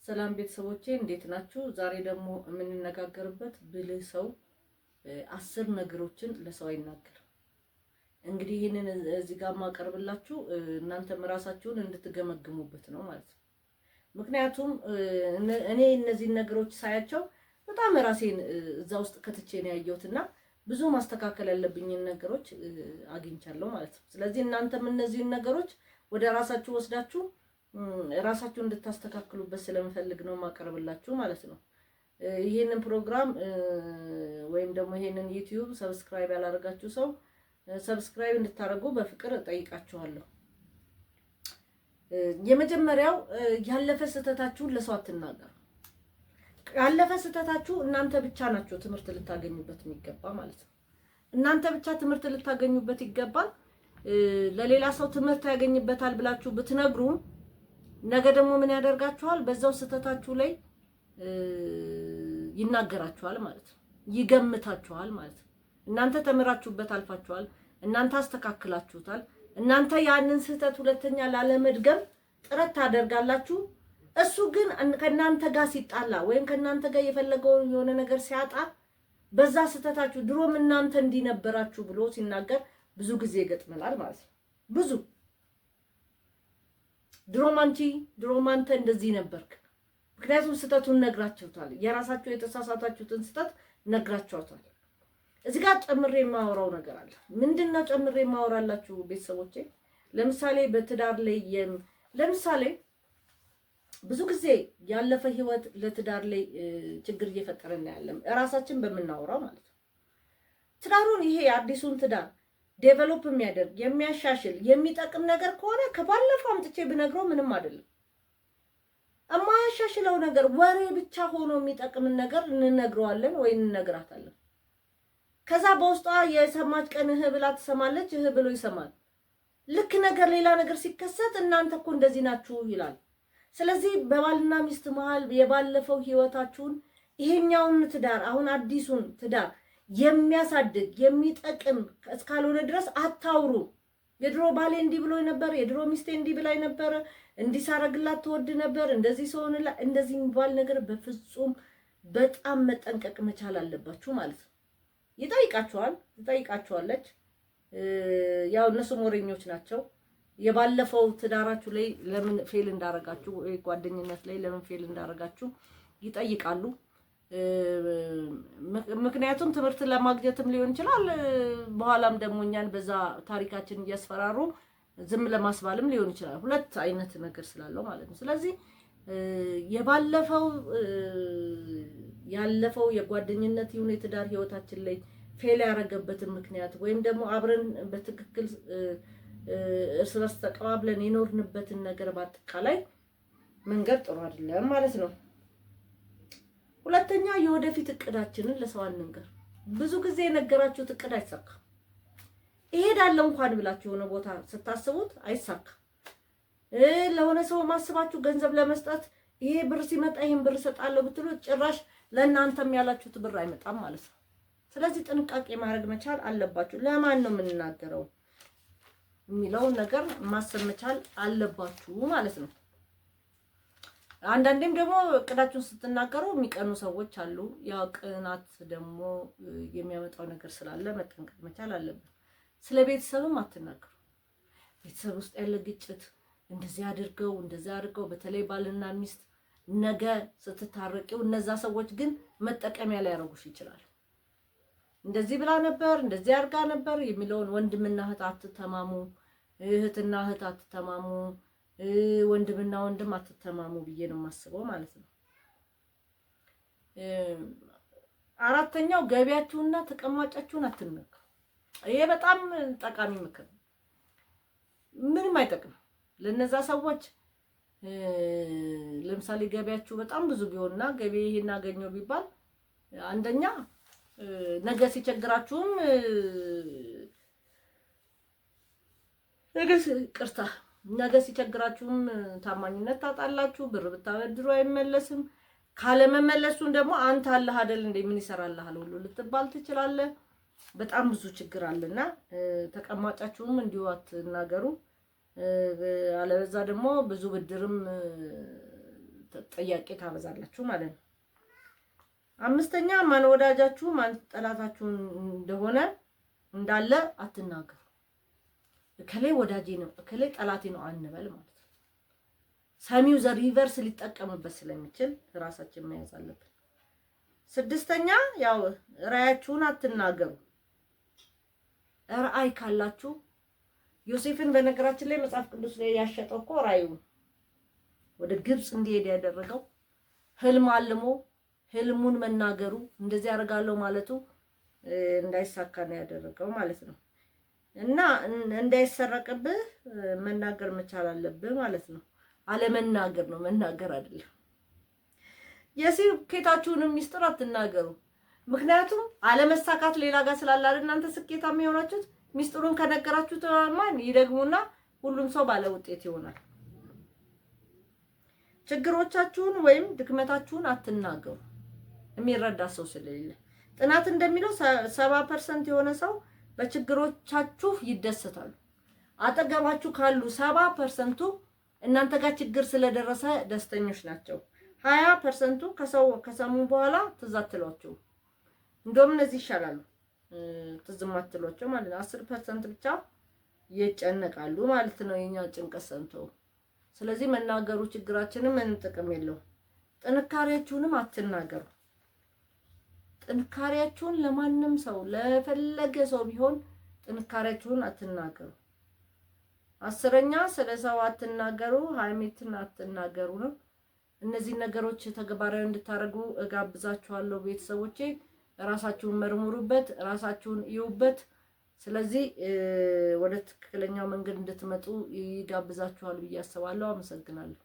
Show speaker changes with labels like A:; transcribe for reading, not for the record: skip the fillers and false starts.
A: ሰላም ቤተሰቦቼ እንዴት ናችሁ? ዛሬ ደግሞ የምንነጋገርበት ብልህ ሰው 10 ነገሮችን ለሰው አይናገርም። እንግዲህ ይህንን እዚህ ጋር ማቀርብላችሁ እናንተም ራሳችሁን እንድትገመግሙበት ነው ማለት ነው። ምክንያቱም እኔ እነዚህን ነገሮች ሳያቸው በጣም ራሴን እዛ ውስጥ ከትቼ ነው ያየሁትና ብዙ ማስተካከል ያለብኝን ነገሮች አግኝቻለሁ ማለት ነው። ስለዚህ እናንተም እነዚህን ነገሮች ወደ ራሳችሁ ወስዳችሁ ራሳችሁን እንድታስተካክሉበት ስለምፈልግ ነው ማቀርብላችሁ ማለት ነው። ይሄንን ፕሮግራም ወይም ደግሞ ይሄንን ዩቲዩብ ሰብስክራይብ ያላደረጋችሁ ሰው ሰብስክራይብ እንድታደርጉ በፍቅር ጠይቃችኋለሁ። የመጀመሪያው ያለፈ ስህተታችሁን ለሰው አትናገሩ። ያለፈ ስህተታችሁ እናንተ ብቻ ናችሁ ትምህርት ልታገኙበት የሚገባ ማለት ነው። እናንተ ብቻ ትምህርት ልታገኙበት ይገባል። ለሌላ ሰው ትምህርት ያገኝበታል ብላችሁ ብትነግሩ ነገ ደግሞ ምን ያደርጋችኋል? በዛው ስህተታችሁ ላይ ይናገራችኋል ማለት ነው። ይገምታችኋል ማለት ነው። እናንተ ተምራችሁበት አልፋችኋል። እናንተ አስተካክላችሁታል። እናንተ ያንን ስህተት ሁለተኛ ላለመድገም ጥረት ታደርጋላችሁ። እሱ ግን ከናንተ ጋር ሲጣላ ወይም ከናንተ ጋር የፈለገው የሆነ ነገር ሲያጣ በዛ ስህተታችሁ ድሮም እናንተ እንዲነበራችሁ ብሎ ሲናገር ብዙ ጊዜ ይገጥመናል ማለት ነው። ብዙ ድሮም አንተ እንደዚህ ነበርክ። ምክንያቱም ስህተቱን ነግራችሁታል። የራሳችሁ የተሳሳታችሁትን ስህተት ነግራችኋታል። እዚህ ጋር ጨምሬ የማወራው ነገር አለ። ምንድነው ጨምሬ የማወራላችሁ ቤተሰቦቼ? ለምሳሌ በትዳር ላይ ለምሳሌ ብዙ ጊዜ ያለፈ ህይወት ለትዳር ላይ ችግር እየፈጠረ እናያለን። ራሳችን በመናወራው ማለት ነው። ትዳሩን ይሄ አዲሱን ትዳር ዴቨሎፕ የሚያደርግ የሚያሻሽል የሚጠቅም ነገር ከሆነ ከባለፈው አምጥቼ ብነግረው ምንም አይደለም። የማያሻሽለው ነገር ወሬ ብቻ ሆኖ የሚጠቅምን ነገር እንነግረዋለን ወይ እንነግራታለን። ከዛ በውስጧ የሰማች ቀን እህ ብላ ትሰማለች፣ እህ ብሎ ይሰማል። ልክ ነገር ሌላ ነገር ሲከሰት እናንተ እኮ እንደዚህ ናችሁ ይላል። ስለዚህ በባልና ሚስት መሃል የባለፈው ህይወታችሁን ይሄኛውን ትዳር አሁን አዲሱን ትዳር የሚያሳድግ የሚጠቅም እስካልሆነ ድረስ አታውሩ። የድሮ ባሌ እንዲህ ብሎኝ ነበር፣ የድሮ ሚስቴ እንዲህ ብላኝ ነበር፣ እንዲሳረግላት ትወድ ነበር፣ እንደዚህ ሰውንላ እንደዚህ የሚባል ነገር በፍጹም በጣም መጠንቀቅ መቻል አለባችሁ ማለት ነው። ትጠይቃችኋለች። ያው እነሱም ወሬኞች ናቸው። የባለፈው ትዳራችሁ ላይ ለምን ፌል እንዳረጋችሁ ወይ ጓደኝነት ላይ ለምን ፌል እንዳረጋችሁ ይጠይቃሉ። ምክንያቱም ትምህርት ለማግኘትም ሊሆን ይችላል። በኋላም ደግሞ እኛን በዛ ታሪካችን እያስፈራሩ ዝም ለማስባልም ሊሆን ይችላል። ሁለት አይነት ነገር ስላለው ማለት ነው። ስለዚህ ያለፈው የጓደኝነት ይሁን የትዳር ህይወታችን ላይ ፌል ያደረገበትን ምክንያት ወይም ደግሞ አብረን በትክክል እርስ በርስ ተቀባብለን የኖርንበትን ነገር በአጠቃላይ መንገድ ጥሩ አይደለም ማለት ነው። ሁለተኛ የወደፊት እቅዳችንን ለሰው አንንገር። ብዙ ጊዜ የነገራችሁት እቅድ አይሳካም። እሄዳለሁ እንኳን ብላችሁ የሆነ ቦታ ስታስቡት አይሳካም። ለሆነ ሰው ማስባችሁ ገንዘብ ለመስጠት ይሄ ብር ሲመጣ ይሄን ብር ሰጣለሁ ብትሉ ጭራሽ ለእናንተም ያላችሁት ብር አይመጣም ማለት ነው። ስለዚህ ጥንቃቄ ማድረግ መቻል አለባችሁ። ለማን ነው የምንናገረው የሚለውን ነገር ማሰብ መቻል አለባችሁ ማለት ነው። አንዳንዴም ደግሞ እቅዳችሁን ስትናገሩ የሚቀኑ ሰዎች አሉ። ያው ቅናት ደግሞ የሚያመጣው ነገር ስላለ መጠንቀቅ መቻል አለብን። ስለ ቤተሰብም አትናገሩ። ቤተሰብ ውስጥ ያለ ግጭት እንደዚህ አድርገው በተለይ ባልና ሚስት ነገ ስትታረቂው እነዛ ሰዎች ግን መጠቀሚያ ላይ ያደርጉሽ ይችላል። እንደዚህ ብላ ነበር፣ እንደዚህ አድርጋ ነበር የሚለውን ወንድምና እህት አትተማሙ፣ እህትና እህት አትተማሙ፣ ወንድምና ወንድም አትተማሙ ብዬ ነው የማስበው ማለት ነው። አራተኛው ገቢያችሁና ተቀማጫችሁን አትነኩ። ይሄ በጣም ጠቃሚ ምክር ነው። ምንም አይጠቅም ለነዛ ሰዎች። ለምሳሌ ገቢያችሁ በጣም ብዙ ቢሆንና ገቢ ይሄን አገኘው ቢባል አንደኛ ነገ ሲቸግራችሁም ነገ ሲቸግራችሁም ታማኝነት ታጣላችሁ። ብር ብታበድሩ አይመለስም። ካለመመለሱን ደግሞ አንተ አለህ አይደል እንዴ ምን ይሰራልሃል ሁሉ ልትባል ትችላለህ። በጣም ብዙ ችግር አለና ተቀማጫችሁም እንዲሁ አትናገሩ። አለበዛ ደግሞ ብዙ ብድርም ጥያቄ ታበዛላችሁ ማለት ነው። አምስተኛ ማን ወዳጃችሁ ማን ጠላታችሁ እንደሆነ እንዳለ አትናገሩ። እከሌ ወዳጄ ነው እከሌ ጠላቴ ነው አንበል ማለት ነው። ሰሚው ዘ ሪቨርስ ሊጠቀምበት ስለሚችል ራሳችን መያዝ አለብን። ስድስተኛ ያው ራያችሁን አትናገሩ። ራእይ ካላችሁ ዮሴፍን በነገራችን ላይ መጽሐፍ ቅዱስ ላይ ያሸጠው እኮ ራእዩን ወደ ግብጽ እንዲሄድ ያደረገው ህልም አልሞ ህልሙን መናገሩ እንደዚህ ያደርጋለሁ ማለቱ እንዳይሳካ ነው ያደረገው ማለት ነው። እና እንዳይሰረቅብህ መናገር መቻል አለብህ ማለት ነው። አለመናገር ነው መናገር አይደለም። የስኬታችሁንም ሚስጥር አትናገሩ። ምክንያቱም አለመሳካት ሌላ ጋር ስላለ አይደል እናንተ ስኬታማ የሆናችሁት። ሚስጥሩን ከነገራችሁት ማን ይደግሙና ሁሉም ሰው ባለ ውጤት ይሆናል። ችግሮቻችሁን ወይም ድክመታችሁን አትናገሩ የሚረዳ ሰው ስለሌለ። ጥናት እንደሚለው 70% የሆነ ሰው በችግሮቻችሁ ይደሰታሉ። አጠገባችሁ ካሉ 70%ቱ እናንተ ጋር ችግር ስለደረሰ ደስተኞች ናቸው። 20%ቱ ከሰሙ በኋላ ትዝ አትሏቸው። እንደውም እነዚህ ይሻላሉ ትዝ ማትሏቸው ማለት ነው። 10% ብቻ ይጨነቃሉ ማለት ነው የኛ ጭንቀት ሰምተው። ስለዚህ መናገሩ ችግራችንን ምንም ጥቅም የለውም። ጥንካሬያችሁንም አትናገሩ። ጥንካሬያችሁን ለማንም ሰው ለፈለገ ሰው ቢሆን ጥንካሬያችሁን አትናገሩ። 10ኛ ስለ ሰው አትናገሩ፣ ሐሜትን አትናገሩ ነው። እነዚህ ነገሮች ተግባራዊ እንድታደርጉ እጋብዛችኋለሁ ቤተሰቦቼ። ራሳችሁን መርምሩበት፣ ራሳችሁን እዩበት። ስለዚህ ወደ ትክክለኛው መንገድ እንድትመጡ ይጋብዛችኋል ብዬ አስባለሁ። አመሰግናለሁ።